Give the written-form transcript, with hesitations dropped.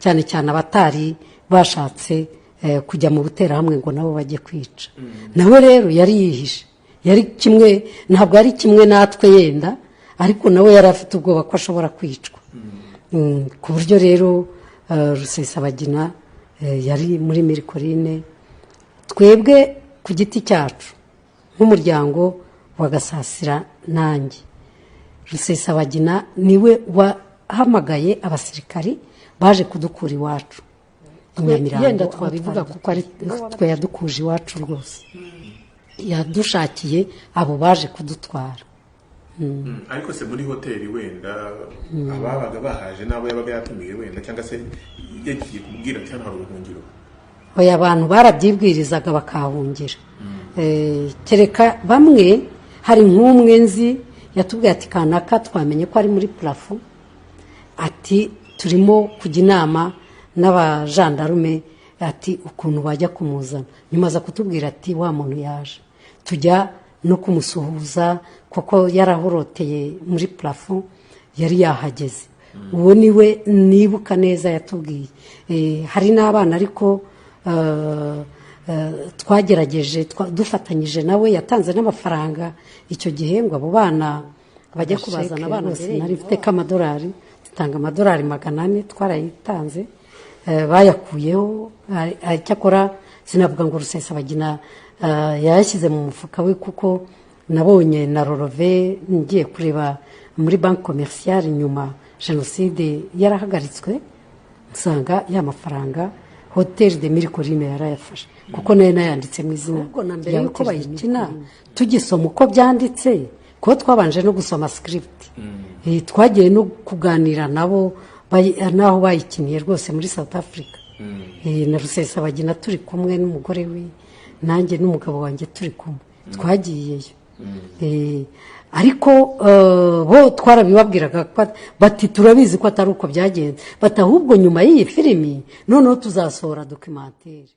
cyane cyane abatari bashatse kujya mu buterahamwe ngo nabo bajye kwica. Nawe rero yari yihishe, yari kimwe, ntabwo ari kimwe natwe yenda, ariko nawe yari afite ubwoba ko ashobora kwicwa. Ku buryo rero Rusesabagina yari muri Mirikorine. Twebwe ku giti cyacu nk'umuryango wa Gasasira nanjye, Rusesabagina niwe wahamagaye abasirikari baje kudukura iwacu. Yenda twabivuga kuko ari twe yadukuje iwacu rwose, yadushakiye abo baje kudutwara. Ariko se muri hoteli wenda ababaga bahaje nabo yabaga yatumiye wenda cyangwa se yagiye kubwira cyane hari ubuhungiro? Oya, abantu barabyibwirizaga bakahungira. Kereka bamwe, hari nk'umwe nzi yatubwiye ati kanaka twamenye ko ari muri plafo, ati turimo kujya inama n'abajandarume, ati ukuntu bajya kumuzana. Nyuma aza kutubwira ati wa muntu yaje, tujya no kumusuhuza kuko yarahoroteye muri plafo, yari yahageze. Uwo niwe nibuka neza yatubwiye. Hari n'abana ariko twagerageje dufatanyije nawe, yatanze n'amafaranga icyo gihe ngo abo bana bajya kubazana. Abana sinari mfite k'amadolari, dutanga amadolari 400 twarayitanze, bayakuyeho. Cyakora sinavuga ngo Rusesabagina yashyize mu mufuka we, kuko nabonye na Rorove ngiye kureba muri banki commerciale nyuma jenoside yarahagaritswe, nsanga ya mafaranga Hotel de Mirikorine yarayafashe, kuko nayo nayanditse mu izina. Ubwo na mbere yuko bayikina tugisoma uko byanditse, ko twabanje no gusoma script, twagiye no kuganira nabo naho bayikiniye rwose muri South Africa. Na Rusesabagina turi kumwe n'umugore we, nanjye n'umugabo wanjye turi kumwe, twagiyeyo. Ariko bo twarabibabwiraga bati turabizi ko atari uko byagenze, bati ahubwo nyuma y'iyi filimi noneho tuzasohora documentaire.